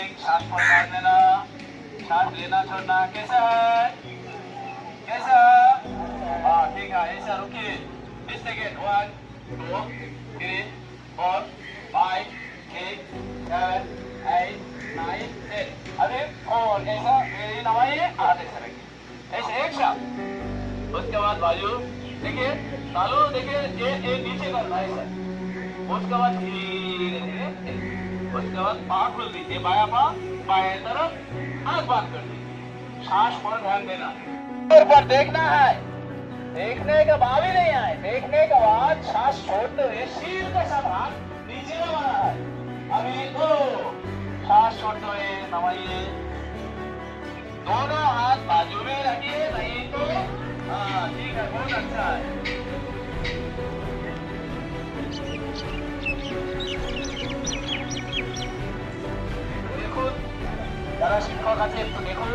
एक सांस पर ध्यान देना, सांस लेना छोड़ना। कैसा है, कैसा? हाँ ठीक है, ऐसा रुकिए। 20 सेकेंड। 1 2 3 4 5 6 7 8 9 10। अभी और ऐसा मेरी नवाइए, हाथ ऐसा रखिए, ऐसे एक साथ। उसके बाद बाजू देखिए, तालू देखिए, ये नीचे करना है सर। उसके बाद धीरे धीरे, उसके बाद पाँव खोल दीजिए, बाया पाँव बाएं तरफ, आँख बंद कर दीजिए। सांस पर ध्यान देना, ऊपर देखना है, देखने का भाव ही नहीं आए। देखने के बाद सांस छोड़ते हुए शील के साथ हाथ नीचे नवाना है। अभी दो, सांस छोड़ते हुए नवाइए, दोनों हाथ बाजू में रखिए, नहीं तो हाँ ठीक है, बहुत अच्छा है। देखो जरा शिक्षक আছে একটু দেখুন,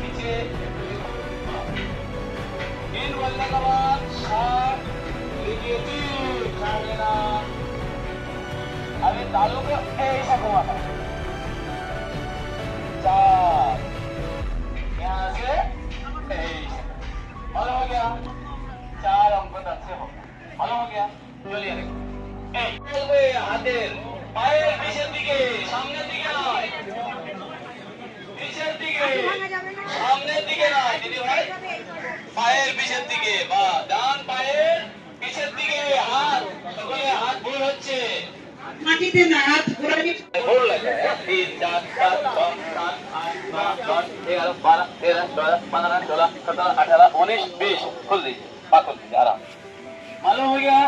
নিচে तीन बोलने के बाद सांस लीजिए, तीन सांस लेना। अभी तालू को ऐसा घुमाना, 4 यहाँ से ऐसा, मालूम हो गया? 4 अंक तक से हो, मालूम हो गया? चलिए हाथेर পায়ের পিছের দিকে, সামনের দিকে নয়, পিছের দিকে, সামনের দিকে নয় দিদি ভাই, পায়ের পিছের দিকে। বা ডান পায়ের পিছের দিকে হাত, সকলে হাত ভুল হচ্ছে, মাটিতে না, হাত ঘোরানি ভুল লাগে। 3 4 5 6 7 8 9 10 11 12 13 14 15 16 17 18 19 20। खोल दीजिए, पा खोल दीजिए आराम। मालूम हो गया?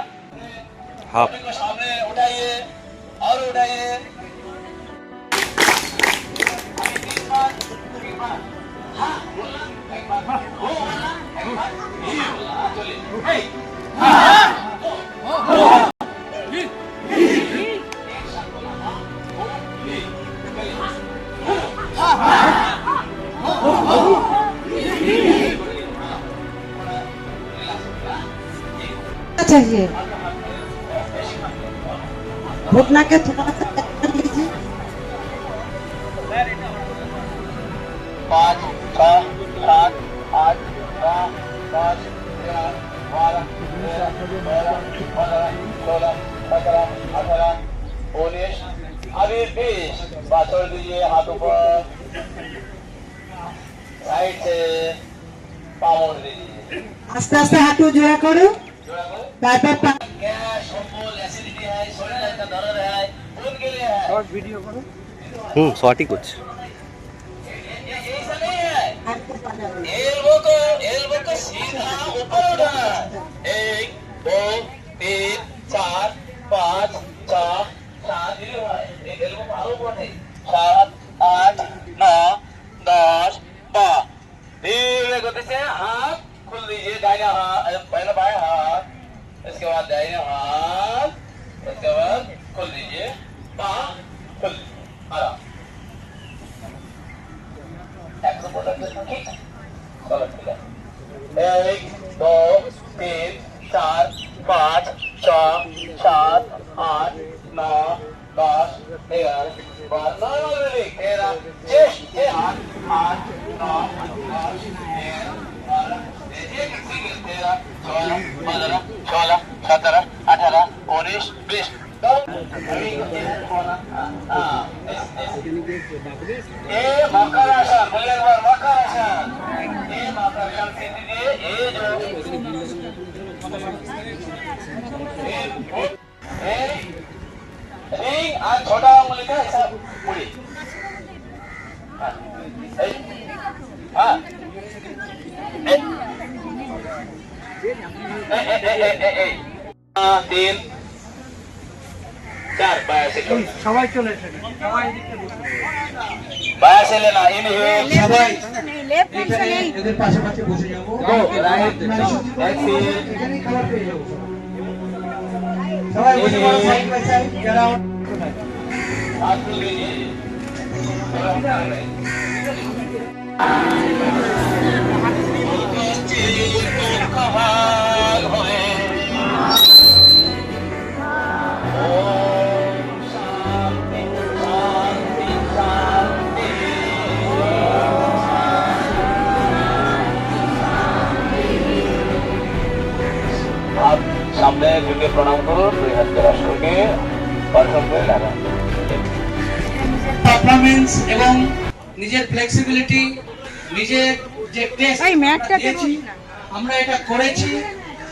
हाँ, को सामने उठाइए और उठाइए। हाँ बोलना, एक बार हो बोलना, एक बार ही बोलना। चलिए एक साथ बोलना, हाँ हो ही। चाहिए घुटना के थोड़ा लीजिए। 5 6 7 8 9 10 11 12 13 14 15 16 17 18 19 अभी 20। बात छोड़ दीजिए, हाथ ऊपर, साइड से पाँव मोड़ दीजिए। आस्ते आस्ते हाथ जोड़ा करो, तारपर गैस, अम्बल, एसिडिटी है, शरीर का दर्द है, खून के लिए है। শর্ট ভিডিও করো। শর্টই করছে। ऐसा नहीं है, एल्बो को सीधा ऊपर उठाना है। 1 2 3 4 5 6 7 एल्बो आरो ऊपर नहीं, 7 8 9 10 12। धीरे गति से हाथ खोल दीजिए, दाहिना हाथ पहले बाएं हाथ, इसके बाद दाहिने हाथ, इसके बाद खोल दीजिए, पाँव खोल दीजिए आराम। 100 ठीक है, चलो ठीक है। 1 2 3 4 5 6 7 8 9 10 11 12 13 चेस्ट 8 8 9 10 11 12 13 14 15 16 17 18 19 20। ये मकरासन, बोलिए एक बार मकरासन। ये मकरासन से दीजिए, ये जो रिंग आज छोटा उंगली का हिसाब मुड़ी। हाँ 3 4 बाया से সবাই চলে এসেছে, সবাই এদিকে বসে। बाया से लेना, इनहेल সবাই এদের পাশে পাশে বসে যাবো। राइट एक्सेल, এখানে খাবার পেয়ে যাবো। সবাই বসে পড়ো সাইড বাই সাইড, যারা हाथ खोल दीजिए। भाग होए ओम शांति शांति। ঝুঁকে প্রণাম করুন, দুই হাতে রাষ্ট্রকে পারফর্ম করে লাগান। পারফরমেন্স এবং নিজের ফ্লেক্সিবিলিটি, নিজের যে টেস্ট এই ম্যাটটা দিয়েছি, আমরা এটা করেছি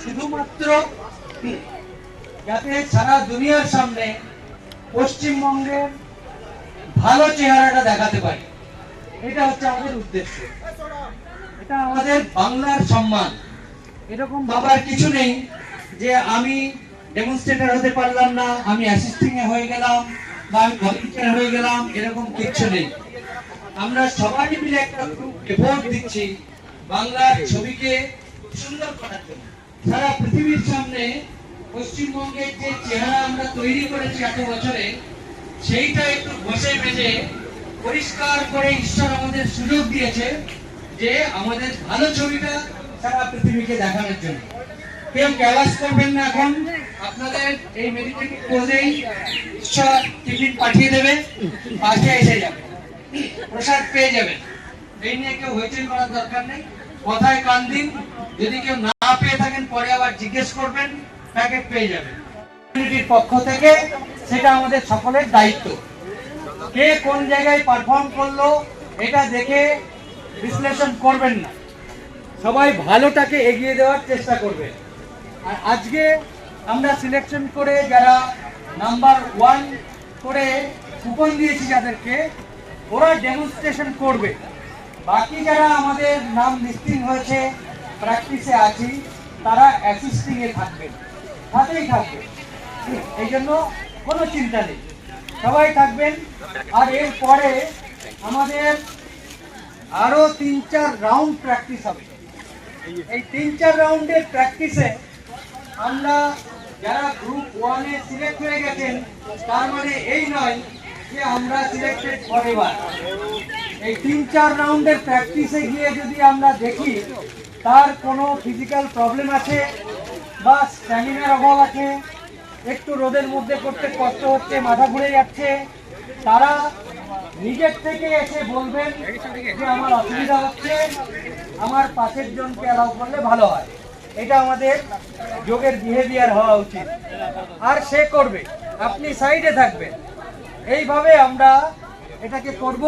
শুধুমাত্র যাতে সারা দুনিয়ার সামনে পশ্চিমবঙ্গের ভালো চেহারাটা দেখাতে পারি। এটা হচ্ছে আমাদের উদ্দেশ্য, এটা আমাদের বাংলার সম্মান। এরকম ভাবার কিছু নেই যে আমি ডেমনস্ট্রেটর হতে পারলাম না, আমি অ্যাসিস্টিং এ হয়ে গেলাম বা আমি ভলেন্টিয়ার হয়ে গেলাম, এরকম কিছু নেই। আমরা সবাই মিলে একটা গ্রুপ এফোর্ট দিচ্ছি বাংলার ছবিকে সুন্দর করার জন্য। সারা পৃথিবীর সামনে পশ্চিমবঙ্গের যে চেহারা আমরা তৈরি করেছি এত বছরে, সেইটা একটু ঘষে মেজে পরিষ্কার করে ঈশ্বর আমাদের সুযোগ দিয়েছে যে আমাদের ভালো ছবিটা সারা পৃথিবীকে দেখানোর জন্য। কেউ ক্যালাস করবেন না, এখন আপনাদের এই মেডিটেটিভ পোজেই ঈশ্বর টিফিন পাঠিয়ে দেবে, পাশে এসে যাবে, প্রসাদ পেয়ে যাবেন। এই নিয়ে কেউ হইচই করার দরকার নেই, কথায় কান দিন। যদি কেউ না পেয়ে থাকেন পরে আবার জিজ্ঞেস করবেন, প্যাকেট পেয়ে যাবেন কমিউনিটির পক্ষ থেকে। সেটা আমাদের সকলের দায়িত্ব। কে কোন জায়গায় পারফর্ম করলো এটা দেখে বিশ্লেষণ করবেন না, সবাই ভালোটাকে এগিয়ে দেওয়ার চেষ্টা করবে। আর আজকে আমরা সিলেকশন করে যারা নাম্বার 1 করে কুপন দিয়েছি যাদেরকে, ওরা ডেমনস্ট্রেশন করবে। বাকি যারা আমাদের নাম লিস্টিং হয়েছে, প্র্যাকটিসে আছি, তারা অ্যাসিস্টিং এ থাকবেন, সাথেই থাকবে। এই জন্য কোনো চিন্তা নেই, সবাই থাকবেন। আর এরপরে আমাদের আরো 3-4 রাউন্ড প্র্যাকটিস হবে। এই 3-4 রাউন্ডের প্র্যাকটিসে আমরা যারা গ্রুপ 1 এ সিলেক্ট হয়ে গেছেন, তার মানে এই নয় যে আমরা সিলেক্টেড ফরএভার। এই 3-4 রাউন্ডের প্র্যাকটিসে গিয়ে যদি আমরা দেখি তার কোনো ফিজিক্যাল প্রবলেম আছে বা স্ট্যামিনার অভাব আছে, একটু রোদের মধ্যে করতে কষ্ট হচ্ছে, মাথা ঘুরে যাচ্ছে, তারা নিজের থেকে এসে বলবেন যে আমার অসুবিধা হচ্ছে, আমার পাশের জনকে অ্যালাউ করলে ভালো হয়। এটা আমাদের যোগের বিহেভিয়ার হওয়া উচিত। আর সে করবে, আপনি সাইডে থাকবেন। এইভাবে আমরা এটাকে করব।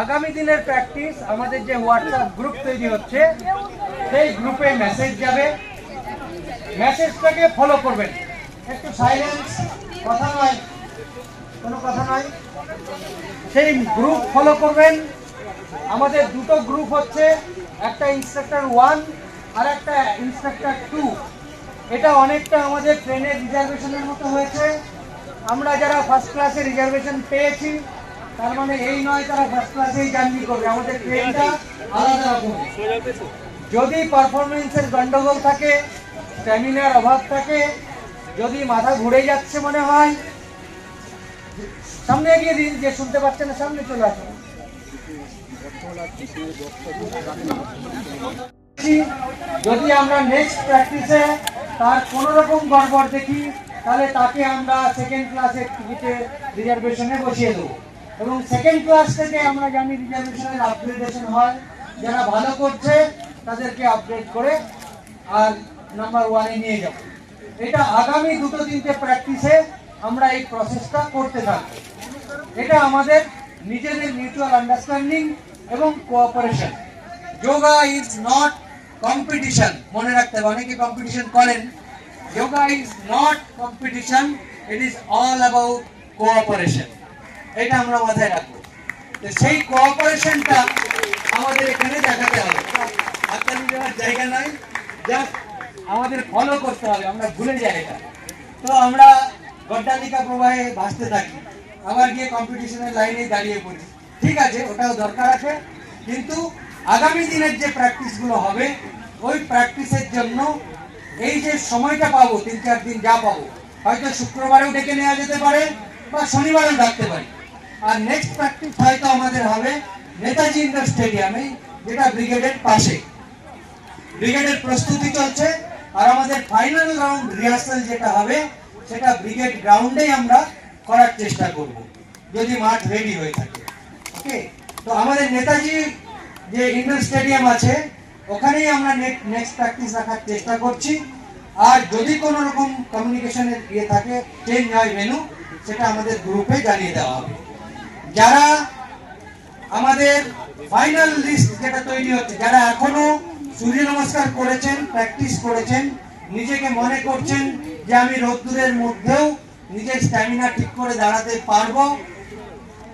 আগামী দিনের প্র্যাকটিস আমাদের যে হোয়াটসঅ্যাপ গ্রুপ তৈরি হচ্ছে, সেই গ্রুপে মেসেজ যাবে, মেসেজটাকে ফলো করবেন। একটু সাইলেন্স, কথা নয়, কোনো কথা নয়। সেই গ্রুপ ফলো করবেন। আমাদের দুটো গ্রুপ হচ্ছে, একটা ইন্সট্রাক্টর 1 আর একটা ইন্সট্রাক্টর 2। এটা অনেকটা আমাদের ট্রেনের রিজার্ভেশনের মতো হয়েছে। আমরা যারা ফার্স্ট ক্লাসে রিজার্ভেশন পেয়েছি, তার মানে এই নয় তারা ফার্স্ট ক্লাসেই জার্নি করবে। আমাদের ট্রেনটা আলাদা রকম। যদি পারফরমেন্সের গন্ডগোল থাকে, স্ট্যামিনার অভাব থাকে, যদি মাথা ঘুরে যাচ্ছে মনে হয়, সামনে এগিয়ে দিন। যে শুনতে পাচ্ছেন না সামনে চলে আসুন। যদি আমরা নেক্সট প্র্যাকটিসে তার কোনো রকম গড়বড় দেখি, তাহলে তাকে আমরা সেকেন্ড ক্লাসের টিকিটে রিজার্ভেশনে বসিয়ে দেবো। এবং সেকেন্ড ক্লাস থেকে আমরা জানি রিজার্ভেশনের আপগ্রেডেশন হয়, যারা ভালো করছে তাদেরকে আপগ্রেড করে আর নাম্বার 1 এ নিয়ে যাব। এটা আগামী 2-3টে প্র্যাকটিসে আমরা এই প্রসেসটা করতে থাকবো। এটা আমাদের নিজেদের মিউচুয়াল আন্ডারস্ট্যান্ডিং এবং cooperation. Yoga is not competition, মনে রাখতে হবে। অনেকে কম্পিটিশন করেন। Yoga is not competition, it is all about cooperation. এটা আমরা মাথায় রাখবো। সেই কোঅপারেশনটা আমাদের এখানে দেখাতে হবে। হাততালি দেওয়ার জায়গা নয়, জাস্ট আমাদের ফলো করতে হবে। আমরা ভুলে যাই এটা। তো আমরা গড্ডালিকা প্রবাহে ভাসতে থাকি, আবার গিয়ে কম্পিটিশনের লাইনে দাঁড়িয়ে পড়ি। ঠিক আছে, ওটাও দরকার আছে, কিন্তু আগামী দিনের যে প্র্যাকটিসগুলো হবে, ওই প্র্যাকটিসের জন্য এই যে সময়টা পাবো, 3-4 দিন যা পাবো, হয়তো শুক্রবারেও ডেকে নেওয়া যেতে পারে বা শনিবারেও ডাকতে পারি। আর নেক্সট প্র্যাকটিস হয়তো আমাদের হবে নেতাজি ইন্ডোর স্টেডিয়ামে, যেটা ব্রিগেডের পাশে। ব্রিগেডের প্রস্তুতি চলছে, আর আমাদের ফাইনাল রাউন্ড রিহার্সাল যেটা হবে, সেটা ব্রিগেড গ্রাউন্ডেই আমরা করার চেষ্টা করব, যদি মাঠ রেডি হয়ে থাকে। ওকে, তো আমাদের নেতাজি যে ইন্ডোর স্টেডিয়াম আছে, ওখানেই আমরা নেক্সট প্র্যাকটিস রাখার চেষ্টা করছি। আর যদি কোনো রকম কমিউনিকেশনের ইয়ে থাকে, চেঞ্জ হয় ভেন্যু, সেটা আমাদের গ্রুপে জানিয়ে দেওয়া হবে। যারা আমাদের ফাইনাল লিস্ট যেটা তৈরি হচ্ছে, যারা এখনো সূর্য নমস্কার করেছেন, প্র্যাকটিস করেছেন, নিজেকে মনে করছেন যে আমি রোদ্দুরের মধ্যেও নিজের স্ট্যামিনা ঠিক করে দাঁড়াতে পারবো,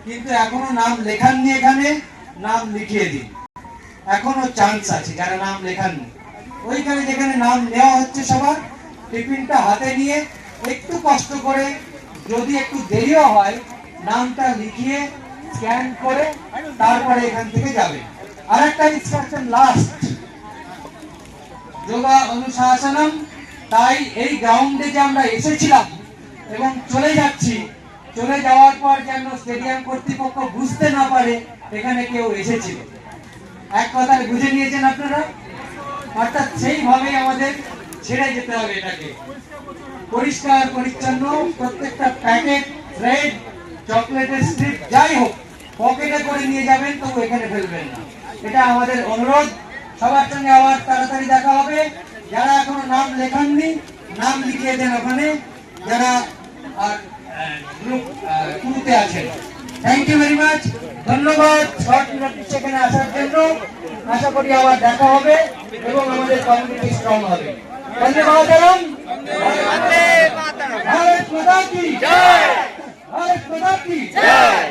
কিন্তু এখনো নাম লেখাননি, এখানে নাম লিখিয়ে দিন। এখনো চান্স আছে যারা নাম লেখাননি, ওইখানে যেখানে নাম নেওয়া হচ্ছে সবার, টিফিনটা হাতে নিয়ে একটু কষ্ট করে, যদি একটু দেরিও হয়, নামটা লিখিয়ে স্ক্যান করে তারপরে এখান থেকে যাবে। আর একটা ইনস্ট্রাকশন লাস্ট, যোগা অনুশাসনম। তাই এই গ্রাউন্ডে যে আমরা এসেছিলাম এবং চলে যাচ্ছি, চলে যাওয়ার পর যেন স্টেডিয়াম কর্তৃপক্ষ বুঝতে না পারে এখানে কেউ এসেছিল। এক কথায় বুঝে নিয়েছেন আপনারা? অর্থাৎ সেইভাবেই আমাদের ছেড়ে যেতে হবে এটাকে। পরিষ্কার পরিচ্ছন্ন, প্রত্যেকটা প্যাকেট, ব্রেড, চকলেটের স্ট্রিপ যাই হোক পকেটে করে নিয়ে যাবেন, তবু এখানে ফেলবেন না। এটা আমাদের অনুরোধ। সবার সঙ্গে আবার তাড়াতাড়ি দেখা হবে। যারা এখনো নাম লেখাননি, নাম লিখিয়ে দেন ওখানে, যারা গ্রুপ টুতে আছেন। থ্যাংক ইউ ভেরি মাচ, ধন্যবাদ শর্ট নোটিস সেখানে আসার জন্য। আশা করি আবার দেখা হবে এবং আমাদের কমিউনিটি স্ট্রং হবে। বন্দে মাতরম, ভারত মাতা কি জয়, ভারত মাতা কি জয়।